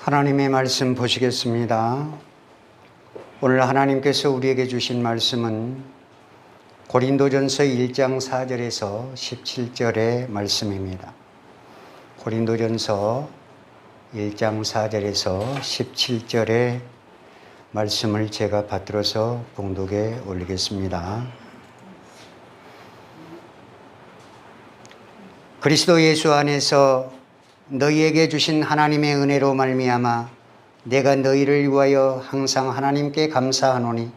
하나님의 말씀 보시겠습니다. 오늘 하나님께서 우리에게 주신 말씀은 고린도전서 1장 4절에서 17절의 말씀입니다. 고린도전서 1장 4절에서 17절의 말씀을 제가 받들어서 봉독에 올리겠습니다. 그리스도 예수 안에서 너희에게 주신 하나님의 은혜로 말미암아 내가 너희를 위하여 항상 하나님께 감사하노니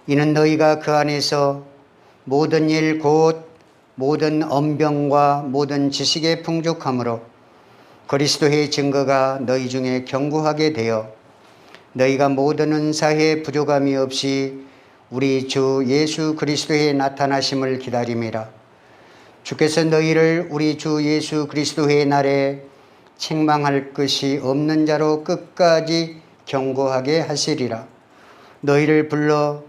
이는 너희가 그 안에서 모든 일 곧 모든 언병과 모든 지식에 풍족함으로 그리스도의 증거가 너희 중에 견고하게 되어 너희가 모든 은사에 부족함이 없이 우리 주 예수 그리스도의 나타나심을 기다림이라. 주께서 너희를 우리 주 예수 그리스도의 날에 책망할 것이 없는 자로 끝까지 견고하게 하시리라. 너희를 불러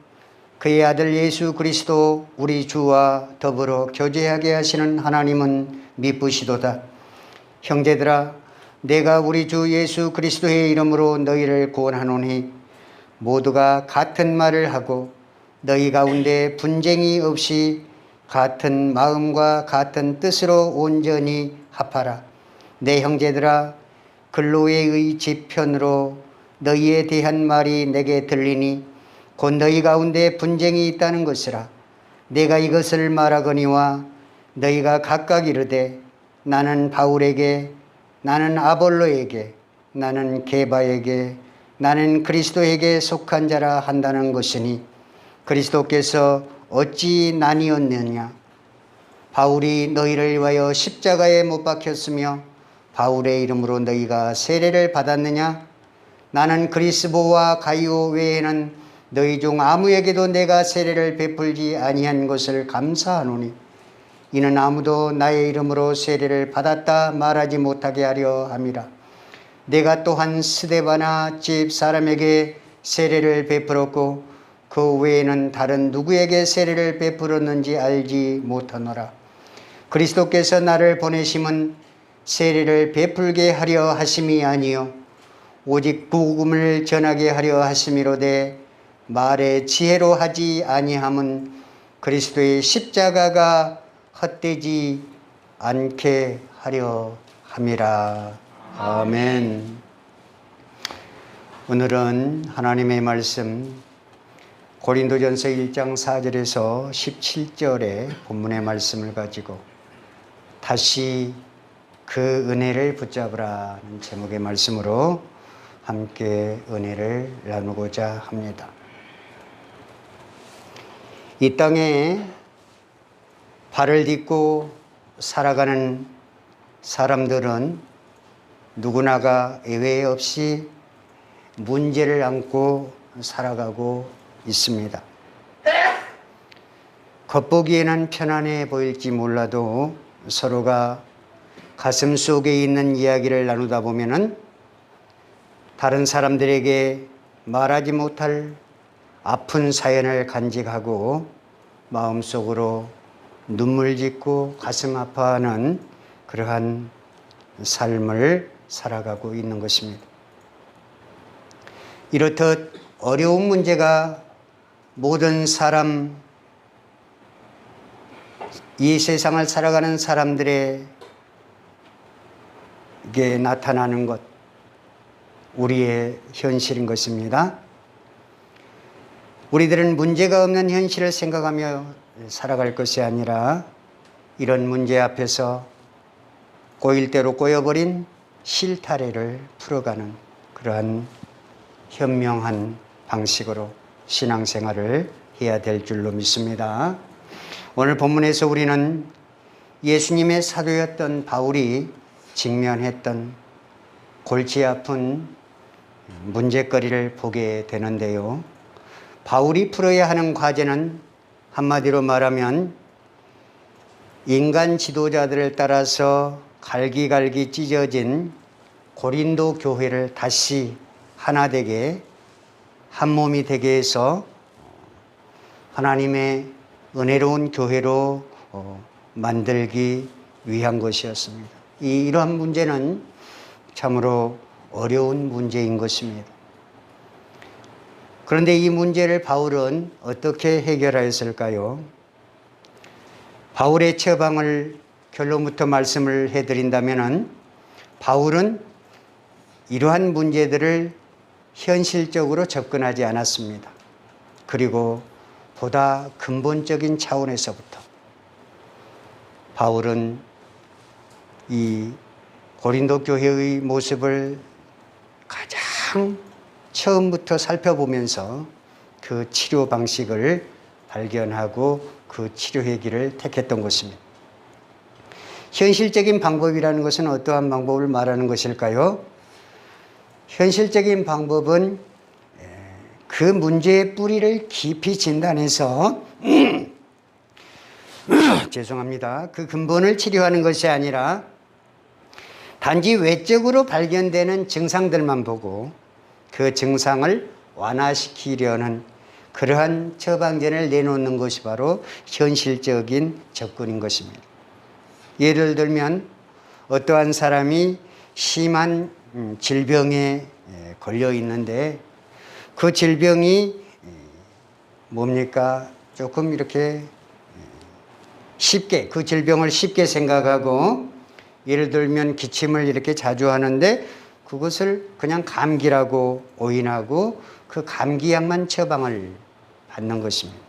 그의 아들 예수 그리스도 우리 주와 더불어 교제하게 하시는 하나님은 미쁘시도다. 형제들아, 내가 우리 주 예수 그리스도의 이름으로 너희를 구원하노니 모두가 같은 말을 하고 너희 가운데 분쟁이 없이 같은 마음과 같은 뜻으로 온전히 합하라. 내 형제들아, 글로에의 지편으로 너희에 대한 말이 내게 들리니 곧 너희 가운데 분쟁이 있다는 것이라. 내가 이것을 말하거니와 너희가 각각 이르되 나는 바울에게, 나는 아볼로에게, 나는 게바에게, 나는 그리스도에게 속한 자라 한다는 것이니 그리스도께서 어찌 나뉘었느냐? 바울이 너희를 위하여 십자가에 못 박혔으며 바울의 이름으로 너희가 세례를 받았느냐? 나는 그리스보와 가이오 외에는 너희 중 아무에게도 내가 세례를 베풀지 아니한 것을 감사하노니 이는 아무도 나의 이름으로 세례를 받았다 말하지 못하게 하려 함이라. 내가 또한 스데바나 집 사람에게 세례를 베풀었고 그 외에는 다른 누구에게 세례를 베풀었는지 알지 못하노라. 그리스도께서 나를 보내심은 세례를 베풀게 하려 하심이 아니요 오직 복음을 전하게 하려 하심이로되 말의 지혜로 하지 아니함은 그리스도의 십자가가 헛되지 않게 하려 함이라. 아멘. 오늘은 하나님의 말씀 고린도전서 1장 4절에서 17절의 본문의 말씀을 가지고 다시 그 은혜를 붙잡으라는 제목의 말씀으로 함께 은혜를 나누고자 합니다. 이 땅에 발을 딛고 살아가는 사람들은 누구나가 예외 없이 문제를 안고 살아가고 있습니다. 겉보기에는 편안해 보일지 몰라도 서로가 가슴 속에 있는 이야기를 나누다 보면은 다른 사람들에게 말하지 못할 아픈 사연을 간직하고 마음속으로 눈물 짓고 가슴 아파하는 그러한 삶을 살아가고 있는 것입니다. 이렇듯 어려운 문제가 모든 사람, 이 세상을 살아가는 사람들에게 나타나는 것, 우리의 현실인 것입니다. 우리들은 문제가 없는 현실을 생각하며 살아갈 것이 아니라 이런 문제 앞에서 꼬일 대로 꼬여버린 실타래를 풀어가는 그러한 현명한 방식으로 신앙생활을 해야 될 줄로 믿습니다. 오늘 본문에서 우리는 예수님의 사도였던 바울이 직면했던 골치 아픈 문제거리를 보게 되는데요. 바울이 풀어야 하는 과제는 한마디로 말하면 인간 지도자들을 따라서 갈기갈기 찢어진 고린도 교회를 다시 하나 되게 한 몸이 되게 해서 하나님의 은혜로운 교회로 만들기 위한 것이었습니다. 이러한 문제는 참으로 어려운 문제인 것입니다. 그런데 이 문제를 바울은 어떻게 해결하였을까요? 바울의 처방을 결론부터 말씀을 해드린다면 바울은 이러한 문제들을 현실적으로 접근하지 않았습니다. 그리고 보다 근본적인 차원에서부터 바울은 이 고린도 교회의 모습을 가장 처음부터 살펴보면서 그 치료 방식을 발견하고 그 치료의 길을 택했던 것입니다. 현실적인 방법이라는 것은 어떠한 방법을 말하는 것일까요? 현실적인 방법은 그 문제의 뿌리를 깊이 진단해서 죄송합니다. 그 근본을 치료하는 것이 아니라 단지 외적으로 발견되는 증상들만 보고 그 증상을 완화시키려는 그러한 처방전을 내놓는 것이 바로 현실적인 접근인 것입니다. 예를 들면 어떠한 사람이 심한 질병에 걸려 있는데 그 질병이 뭡니까? 조금 이렇게 쉽게 그 질병을 쉽게 생각하고 예를 들면 기침을 이렇게 자주 하는데 그것을 그냥 감기라고 오인하고 그 감기약만 처방을 받는 것입니다.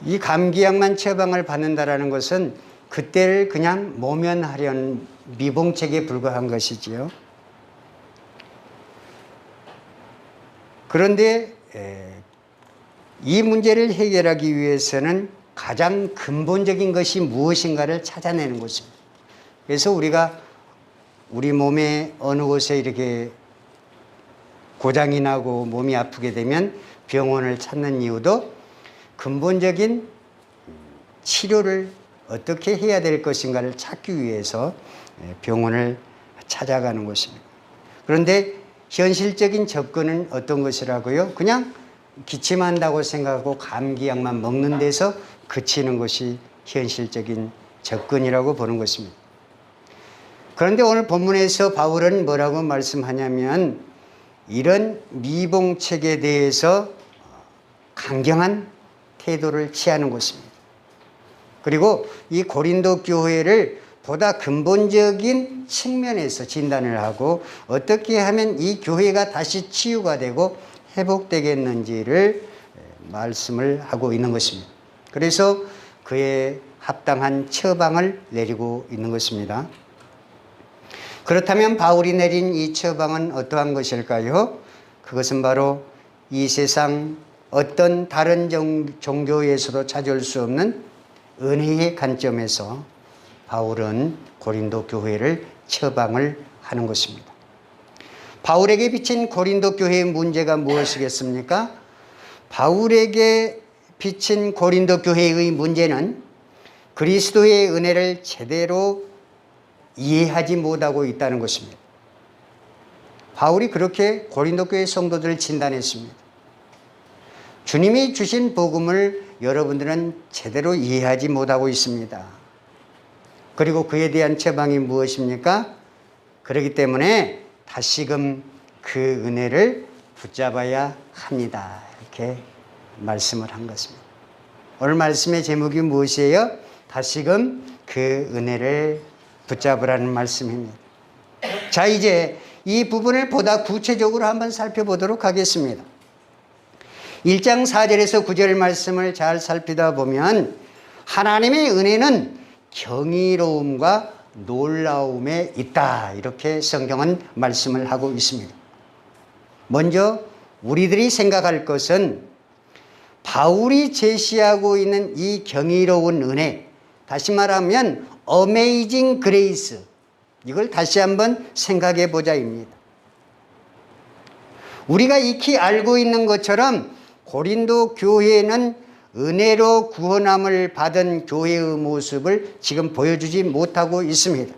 이 감기약만 처방을 받는다라는 것은 그때를 그냥 모면하려는 미봉책에 불과한 것이지요. 그런데 이 문제를 해결하기 위해서는 가장 근본적인 것이 무엇인가를 찾아내는 것입니다. 그래서 우리가 우리 몸에 어느 곳에 이렇게 고장이 나고 몸이 아프게 되면 병원을 찾는 이유도 근본적인 치료를 어떻게 해야 될 것인가를 찾기 위해서 병원을 찾아가는 것입니다. 그런데 현실적인 접근은 어떤 것이라고요? 그냥 기침한다고 생각하고 감기약만 먹는 데서 그치는 것이 현실적인 접근이라고 보는 것입니다. 그런데 오늘 본문에서 바울은 뭐라고 말씀하냐면 이런 미봉책에 대해서 강경한 태도를 취하는 것입니다. 그리고 이 고린도 교회를 보다 근본적인 측면에서 진단을 하고 어떻게 하면 이 교회가 다시 치유가 되고 회복되겠는지를 말씀을 하고 있는 것입니다. 그래서 그에 합당한 처방을 내리고 있는 것입니다. 그렇다면 바울이 내린 이 처방은 어떠한 것일까요? 그것은 바로 이 세상 어떤 다른 종교에서도 찾을 수 없는 은혜의 관점에서 바울은 고린도 교회를 처방을 하는 것입니다. 바울에게 비친 고린도 교회의 문제가 무엇이겠습니까? 바울에게 비친 고린도 교회의 문제는 그리스도의 은혜를 제대로 이해하지 못하고 있다는 것입니다. 바울이 그렇게 고린도 교회 성도들을 진단했습니다. 주님이 주신 복음을 여러분들은 제대로 이해하지 못하고 있습니다. 그리고 그에 대한 처방이 무엇입니까? 그렇기 때문에 다시금 그 은혜를 붙잡아야 합니다. 이렇게 말씀을 한 것입니다. 오늘 말씀의 제목이 무엇이에요? 다시금 그 은혜를 붙잡으라는 말씀입니다. 자, 이제 이 부분을 보다 구체적으로 한번 살펴보도록 하겠습니다. 1장 4절에서 9절 말씀을 잘 살피다 보면 하나님의 은혜는 경이로움과 놀라움에 있다, 이렇게 성경은 말씀을 하고 있습니다. 먼저 우리들이 생각할 것은 바울이 제시하고 있는 이 경이로운 은혜, 다시 말하면 어메이징 그레이스, 이걸 다시 한번 생각해 보자입니다. 우리가 익히 알고 있는 것처럼 고린도 교회는 은혜로 구원함을 받은 교회의 모습을 지금 보여주지 못하고 있습니다.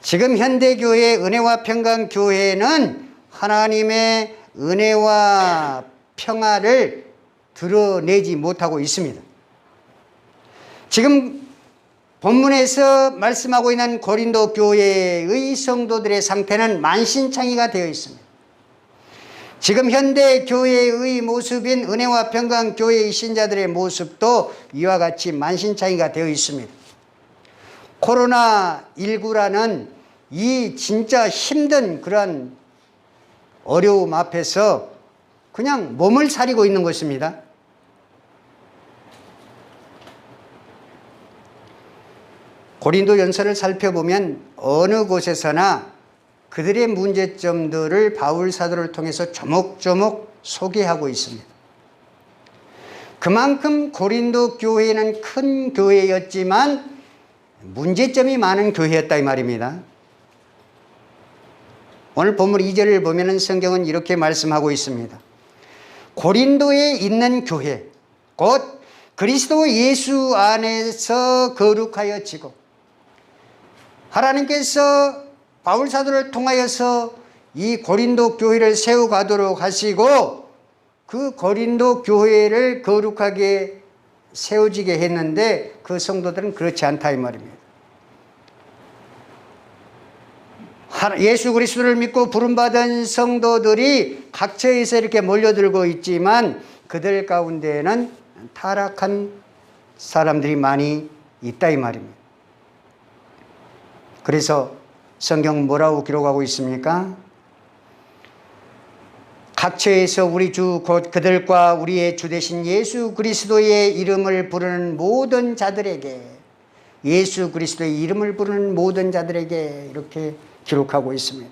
지금 현대교회 은혜와 평강교회는 하나님의 은혜와 평화를 드러내지 못하고 있습니다. 지금 본문에서 말씀하고 있는 고린도 교회의 성도들의 상태는 만신창이가 되어 있습니다. 지금 현대 교회의 모습인 은혜와 평강 교회의 신자들의 모습도 이와 같이 만신창이가 되어 있습니다. 코로나19라는 이 진짜 힘든 그러한 어려움 앞에서 그냥 몸을 사리고 있는 것입니다. 고린도 연서를 살펴보면 어느 곳에서나 그들의 문제점들을 바울 사도를 통해서 조목조목 소개하고 있습니다. 그만큼 고린도 교회는 큰 교회였지만 문제점이 많은 교회였다 이 말입니다. 오늘 본문 2절을 보면 성경은 이렇게 말씀하고 있습니다. 고린도에 있는 교회 곧 그리스도 예수 안에서 거룩하여 지고 하나님께서 바울 사도를 통하여서 이 고린도 교회를 세워가도록 하시고 그 고린도 교회를 거룩하게 세워지게 했는데 그 성도들은 그렇지 않다 이 말입니다. 예수 그리스도를 믿고 부름받은 성도들이 각처에서 이렇게 몰려들고 있지만 그들 가운데에는 타락한 사람들이 많이 있다 이 말입니다. 그래서 성경 뭐라고 기록하고 있습니까? 각처에서 우리 주 곧 그들과 우리의 주 되신 예수 그리스도의 이름을 부르는 모든 자들에게 예수 그리스도의 이름을 부르는 모든 자들에게 이렇게 기록하고 있습니다.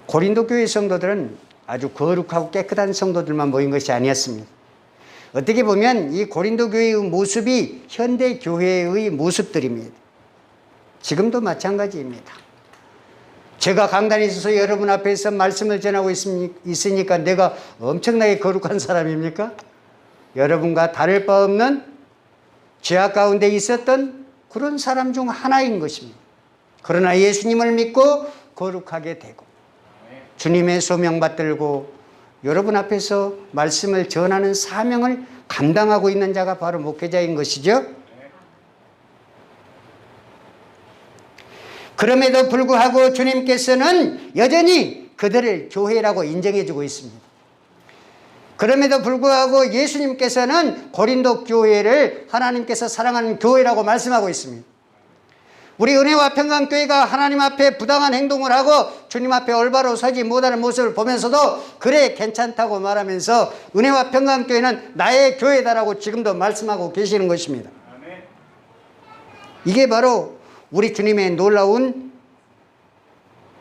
고린도 교회 성도들은 아주 거룩하고 깨끗한 성도들만 모인 것이 아니었습니다. 어떻게 보면 이 고린도 교회의 모습이 현대 교회의 모습들입니다. 지금도 마찬가지입니다. 제가 강단에 있어서 여러분 앞에서 말씀을 전하고 있으니까 내가 엄청나게 거룩한 사람입니까? 여러분과 다를 바 없는 죄악 가운데 있었던 그런 사람 중 하나인 것입니다. 그러나 예수님을 믿고 거룩하게 되고 주님의 소명 받들고 여러분 앞에서 말씀을 전하는 사명을 감당하고 있는 자가 바로 목회자인 것이죠. 그럼에도 불구하고 주님께서는 여전히 그들을 교회라고 인정해주고 있습니다. 그럼에도 불구하고 예수님께서는 고린도 교회를 하나님께서 사랑하는 교회라고 말씀하고 있습니다. 우리 은혜와 평강교회가 하나님 앞에 부당한 행동을 하고 주님 앞에 올바로 서지 못하는 모습을 보면서도 그래 괜찮다고 말하면서 은혜와 평강교회는 나의 교회다라고 지금도 말씀하고 계시는 것입니다. 이게 바로 우리 주님의 놀라운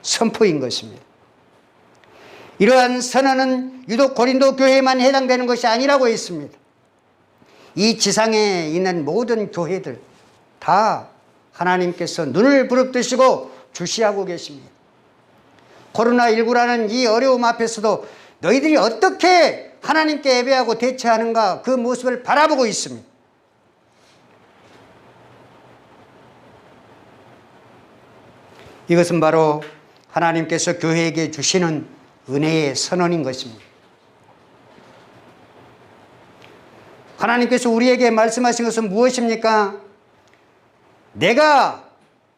선포인 것입니다. 이러한 선언은 유독 고린도 교회에만 해당되는 것이 아니라고 했습니다. 이 지상에 있는 모든 교회들 다 하나님께서 눈을 부릅뜨시고 주시하고 계십니다. 코로나19라는 이 어려움 앞에서도 너희들이 어떻게 하나님께 예배하고 대처하는가 그 모습을 바라보고 있습니다. 이것은 바로 하나님께서 교회에게 주시는 은혜의 선언인 것입니다. 하나님께서 우리에게 말씀하신 것은 무엇입니까? 내가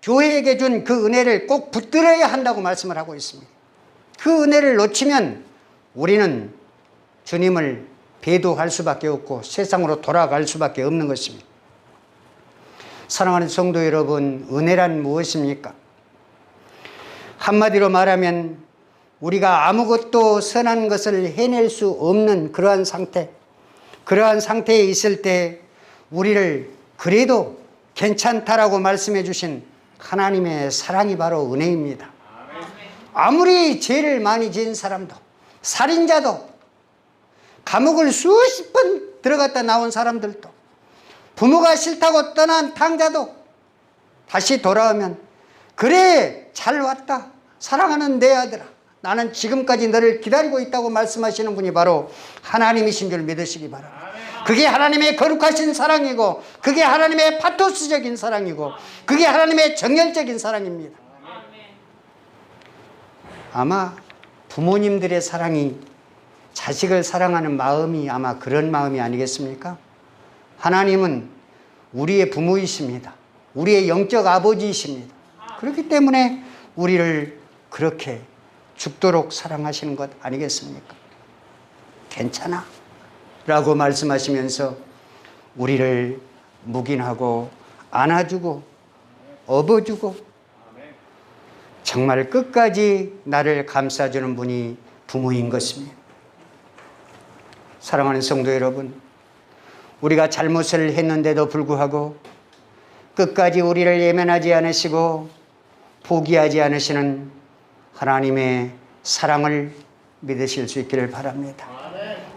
교회에게 준 그 은혜를 꼭 붙들어야 한다고 말씀을 하고 있습니다. 그 은혜를 놓치면 우리는 주님을 배도할 수밖에 없고 세상으로 돌아갈 수밖에 없는 것입니다. 사랑하는 성도 여러분, 은혜란 무엇입니까? 한마디로 말하면 우리가 아무것도 선한 것을 해낼 수 없는 그러한 상태, 그러한 상태에 있을 때 우리를 그래도 괜찮다라고 말씀해 주신 하나님의 사랑이 바로 은혜입니다. 아무리 죄를 많이 지은 사람도, 살인자도, 감옥을 수십 번 들어갔다 나온 사람들도, 부모가 싫다고 떠난 탕자도 다시 돌아오면 그래 잘 왔다 사랑하는 내 아들아 나는 지금까지 너를 기다리고 있다고 말씀하시는 분이 바로 하나님이신 줄 믿으시기 바랍니다. 그게 하나님의 거룩하신 사랑이고 그게 하나님의 파토스적인 사랑이고 그게 하나님의 정열적인 사랑입니다. 아마 부모님들의 사랑이 자식을 사랑하는 마음이 아마 그런 마음이 아니겠습니까? 하나님은 우리의 부모이십니다. 우리의 영적 아버지이십니다. 그렇기 때문에 우리를 그렇게 죽도록 사랑하시는 것 아니겠습니까? 괜찮아 라고 말씀하시면서 우리를 묵인하고 안아주고 업어주고 정말 끝까지 나를 감싸주는 분이 부모인 것입니다. 사랑하는 성도 여러분, 우리가 잘못을 했는데도 불구하고 끝까지 우리를 예면하지 않으시고 포기하지 않으시는 하나님의 사랑을 믿으실 수 있기를 바랍니다.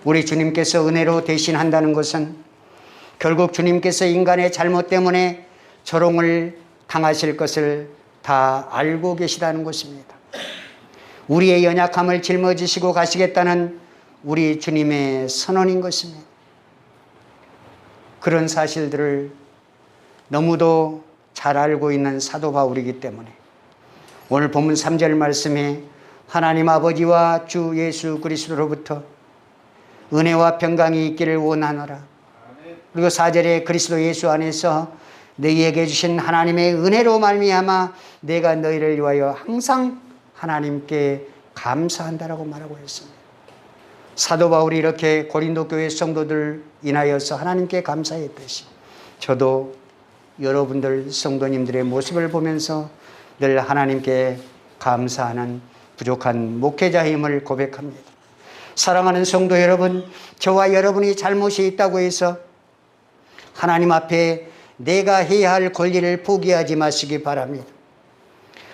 우리 주님께서 은혜로 대신한다는 것은 결국 주님께서 인간의 잘못 때문에 조롱을 당하실 것을 다 알고 계시다는 것입니다. 우리의 연약함을 짊어지시고 가시겠다는 우리 주님의 선언인 것입니다. 그런 사실들을 너무도 잘 알고 있는 사도 바울이기 때문에 오늘 본문 3절 말씀에 하나님 아버지와 주 예수 그리스도로부터 은혜와 평강이 있기를 원하노라. 그리고 4절에 그리스도 예수 안에서 너희에게 주신 하나님의 은혜로 말미암아 내가 너희를 위하여 항상 하나님께 감사한다라고 말하고 있습니다. 사도 바울이 이렇게 고린도 교회 성도들 인하여서 하나님께 감사했듯이 저도 여러분들 성도님들의 모습을 보면서 늘 하나님께 감사하는 부족한 목회자임을 고백합니다. 사랑하는 성도 여러분, 저와 여러분이 잘못이 있다고 해서 하나님 앞에 내가 해야 할 권리를 포기하지 마시기 바랍니다.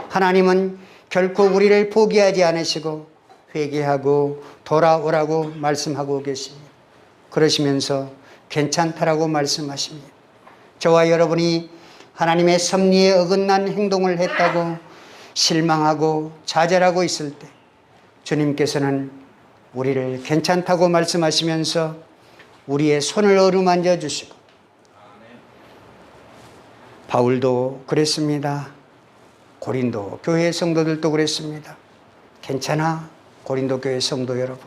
하나님은 결코 우리를 포기하지 않으시고 회개하고 돌아오라고 말씀하고 계십니다. 그러시면서 괜찮다라고 말씀하십니다. 저와 여러분이 하나님의 섭리에 어긋난 행동을 했다고 실망하고 좌절하고 있을 때 주님께서는 우리를 괜찮다고 말씀하시면서 우리의 손을 어루만져 주시고, 바울도 그랬습니다. 고린도 교회 성도들도 그랬습니다. 괜찮아, 고린도 교회 성도 여러분.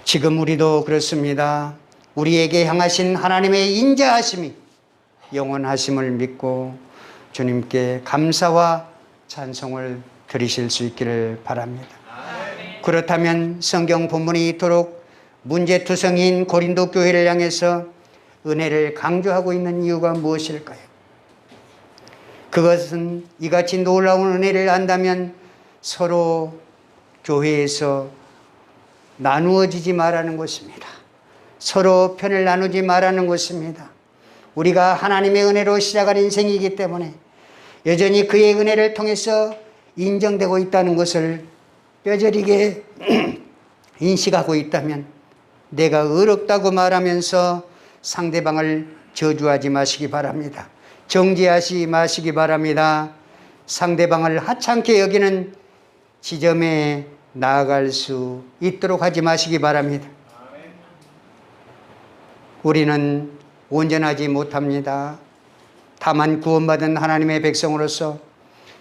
지금 우리도 그렇습니다. 우리에게 향하신 하나님의 인자하심이 영원하심을 믿고 주님께 감사와 찬송을 드리실 수 있기를 바랍니다. 그렇다면 성경 본문이 이토록 문제투성이인 고린도 교회를 향해서 은혜를 강조하고 있는 이유가 무엇일까요? 그것은 이같이 놀라운 은혜를 안다면 서로 교회에서 나누어지지 말라는 것입니다. 서로 편을 나누지 말라는 것입니다. 우리가 하나님의 은혜로 시작한 인생이기 때문에 여전히 그의 은혜를 통해서 인정되고 있다는 것을 뼈저리게 인식하고 있다면 내가 의롭다고 말하면서 상대방을 저주하지 마시기 바랍니다. 정죄하지 마시기 바랍니다. 상대방을 하찮게 여기는 지점에 나아갈 수 있도록 하지 마시기 바랍니다. 우리는 온전하지 못합니다. 다만 구원받은 하나님의 백성으로서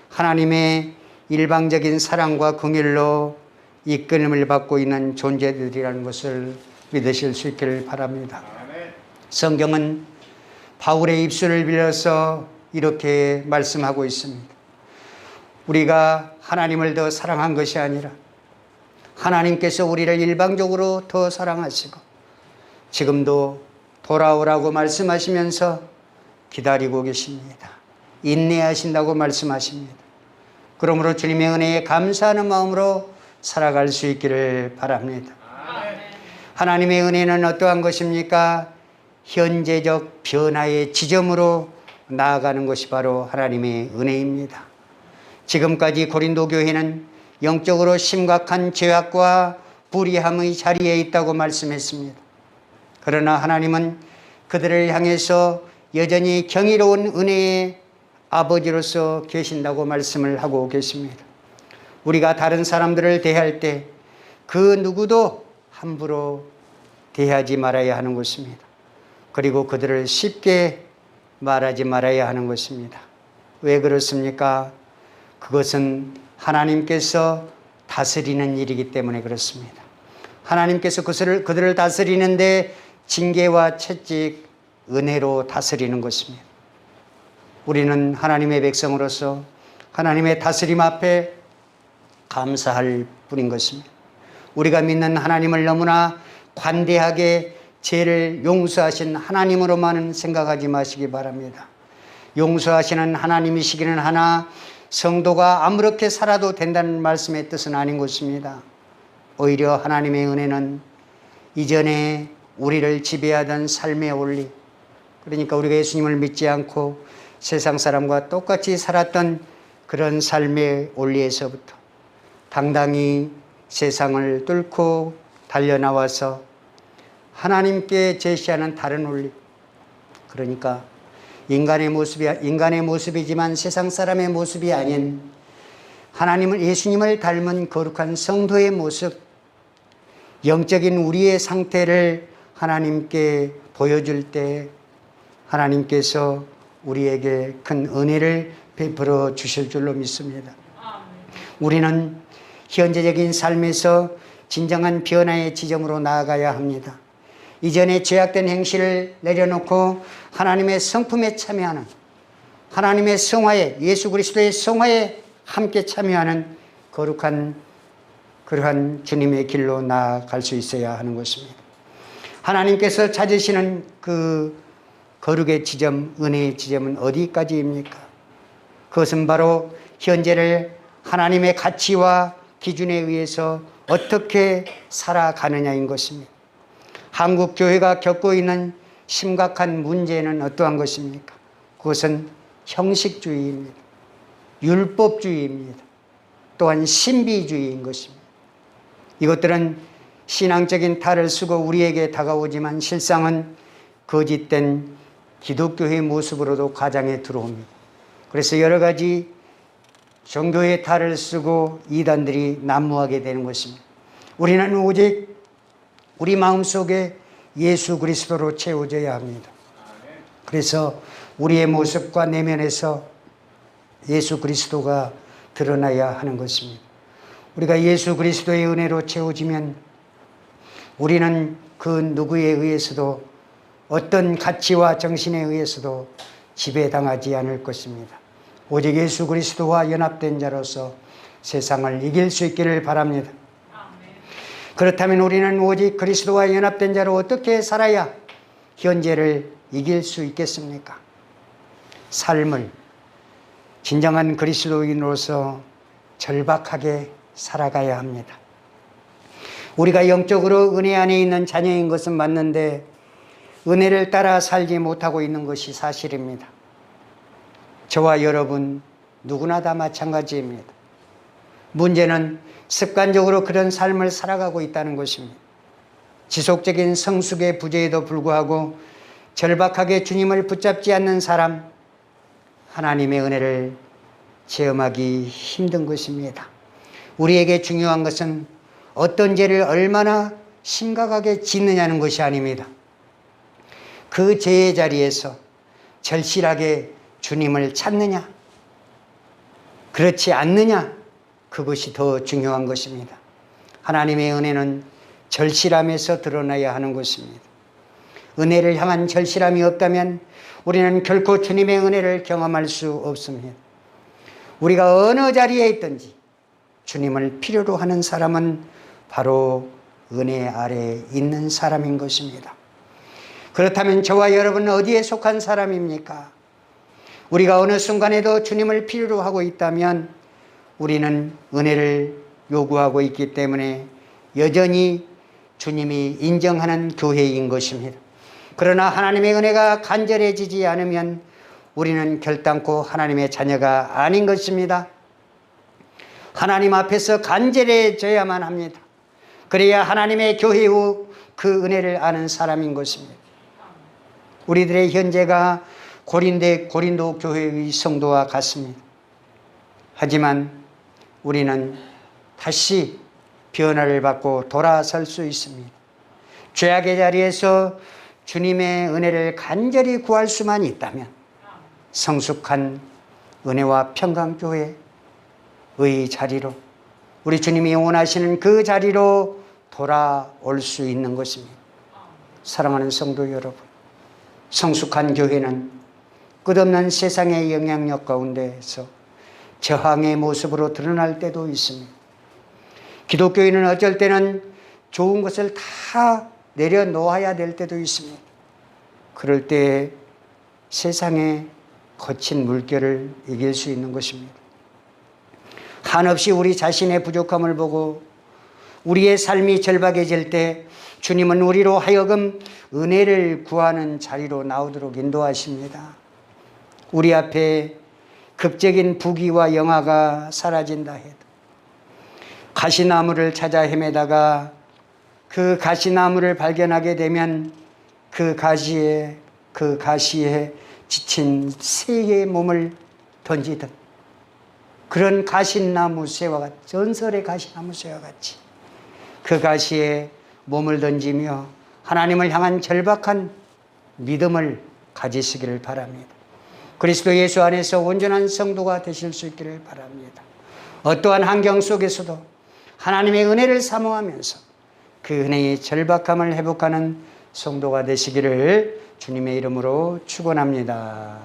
하나님의 일방적인 사랑과 긍휼로 이끌림을 받고 있는 존재들이라는 것을 믿으실 수 있기를 바랍니다. 성경은 바울의 입술을 빌려서 이렇게 말씀하고 있습니다. 우리가 하나님을 더 사랑한 것이 아니라 하나님께서 우리를 일방적으로 더 사랑하시고 지금도 돌아오라고 말씀하시면서 기다리고 계십니다. 인내하신다고 말씀하십니다. 그러므로 주님의 은혜에 감사하는 마음으로 살아갈 수 있기를 바랍니다. 하나님의 은혜는 어떠한 것입니까? 현재적 변화의 지점으로 나아가는 것이 바로 하나님의 은혜입니다. 지금까지 고린도 교회는 영적으로 심각한 죄악과 불의함의 자리에 있다고 말씀했습니다. 그러나 하나님은 그들을 향해서 여전히 경이로운 은혜의 아버지로서 계신다고 말씀을 하고 계십니다. 우리가 다른 사람들을 대할 때 그 누구도 함부로 대하지 말아야 하는 것입니다. 그리고 그들을 쉽게 말하지 말아야 하는 것입니다. 왜 그렇습니까? 그것은 하나님께서 다스리는 일이기 때문에 그렇습니다. 하나님께서 그들을 다스리는데 징계와 채찍, 은혜로 다스리는 것입니다. 우리는 하나님의 백성으로서 하나님의 다스림 앞에 감사할 뿐인 것입니다. 우리가 믿는 하나님을 너무나 관대하게 죄를 용서하신 하나님으로만 생각하지 마시기 바랍니다. 용서하시는 하나님이시기는 하나 성도가 아무렇게 살아도 된다는 말씀의 뜻은 아닌 것입니다. 오히려 하나님의 은혜는 이전에 우리를 지배하던 삶의 원리, 그러니까 우리가 예수님을 믿지 않고 세상 사람과 똑같이 살았던 그런 삶의 원리에서부터 당당히 세상을 뚫고 달려나와서 하나님께 제시하는 다른 원리, 그러니까 인간의 모습이지만 세상 사람의 모습이 아닌 하나님을, 예수님을 닮은 거룩한 성도의 모습, 영적인 우리의 상태를 하나님께 보여줄 때 하나님께서 우리에게 큰 은혜를 베풀어 주실 줄로 믿습니다. 우리는 현재적인 삶에서 진정한 변화의 지점으로 나아가야 합니다. 이전에 죄악된 행실을 내려놓고 하나님의 성품에 참여하는, 하나님의 성화에, 예수 그리스도의 성화에 함께 참여하는 거룩한 그러한 주님의 길로 나아갈 수 있어야 하는 것입니다. 하나님께서 찾으시는 그 거룩의 지점, 은혜의 지점은 어디까지입니까? 그것은 바로 현재를 하나님의 가치와 기준에 의해서 어떻게 살아가느냐인 것입니다. 한국 교회가 겪고 있는 심각한 문제는 어떠한 것입니까? 그것은 형식주의입니다. 율법주의입니다. 또한 신비주의인 것입니다. 이것들은 신앙적인 탈을 쓰고 우리에게 다가오지만 실상은 거짓된 기독교의 모습으로도 가장에 들어옵니다. 그래서 여러 가지 종교의 탈을 쓰고 이단들이 난무하게 되는 것입니다. 우리는 오직 우리 마음속에 예수 그리스도로 채워져야 합니다. 그래서 우리의 모습과 내면에서 예수 그리스도가 드러나야 하는 것입니다. 우리가 예수 그리스도의 은혜로 채워지면 우리는 그 누구에 의해서도, 어떤 가치와 정신에 의해서도 지배당하지 않을 것입니다. 오직 예수 그리스도와 연합된 자로서 세상을 이길 수 있기를 바랍니다. 그렇다면 우리는 오직 그리스도와 연합된 자로 어떻게 살아야 현재를 이길 수 있겠습니까? 삶을 진정한 그리스도인으로서 절박하게 살아가야 합니다. 우리가 영적으로 은혜 안에 있는 자녀인 것은 맞는데 은혜를 따라 살지 못하고 있는 것이 사실입니다. 저와 여러분 누구나 다 마찬가지입니다. 문제는 습관적으로 그런 삶을 살아가고 있다는 것입니다. 지속적인 성숙의 부재에도 불구하고 절박하게 주님을 붙잡지 않는 사람, 하나님의 은혜를 체험하기 힘든 것입니다. 우리에게 중요한 것은 어떤 죄를 얼마나 심각하게 짓느냐는 것이 아닙니다. 그 죄의 자리에서 절실하게 주님을 찾느냐, 그렇지 않느냐, 그것이 더 중요한 것입니다. 하나님의 은혜는 절실함에서 드러나야 하는 것입니다. 은혜를 향한 절실함이 없다면 우리는 결코 주님의 은혜를 경험할 수 없습니다. 우리가 어느 자리에 있든지 주님을 필요로 하는 사람은 바로 은혜 아래에 있는 사람인 것입니다. 그렇다면 저와 여러분은 어디에 속한 사람입니까? 우리가 어느 순간에도 주님을 필요로 하고 있다면 우리는 은혜를 요구하고 있기 때문에 여전히 주님이 인정하는 교회인 것입니다. 그러나 하나님의 은혜가 간절해지지 않으면 우리는 결단코 하나님의 자녀가 아닌 것입니다. 하나님 앞에서 간절해져야만 합니다. 그래야 하나님의 교회 후 그 은혜를 아는 사람인 것입니다. 우리들의 현재가 고린도 교회의 성도와 같습니다. 하지만 우리는 다시 변화를 받고 돌아설 수 있습니다. 죄악의 자리에서 주님의 은혜를 간절히 구할 수만 있다면 성숙한 은혜와 평강교회의 자리로, 우리 주님이 원하시는 그 자리로 돌아올 수 있는 것입니다. 사랑하는 성도 여러분, 성숙한 교회는 끝없는 세상의 영향력 가운데에서 저항의 모습으로 드러날 때도 있습니다. 기독교인은 어쩔 때는 좋은 것을 다 내려놓아야 될 때도 있습니다. 그럴 때 세상의 거친 물결을 이길 수 있는 것입니다. 한없이 우리 자신의 부족함을 보고 우리의 삶이 절박해질 때 주님은 우리로 하여금 은혜를 구하는 자리로 나오도록 인도하십니다. 우리 앞에 극적인 부귀와 영화가 사라진다 해도 가시나무를 찾아 헤매다가 그 가시나무를 발견하게 되면 그 가시에 지친 새의 몸을 던지듯 그런 가시나무 새와 같이, 전설의 가시나무 새와 같이 그 가시에 몸을 던지며 하나님을 향한 절박한 믿음을 가지시기를 바랍니다. 그리스도 예수 안에서 온전한 성도가 되실 수 있기를 바랍니다. 어떠한 환경 속에서도 하나님의 은혜를 사모하면서 그 은혜의 절박함을 회복하는 성도가 되시기를 주님의 이름으로 축원합니다.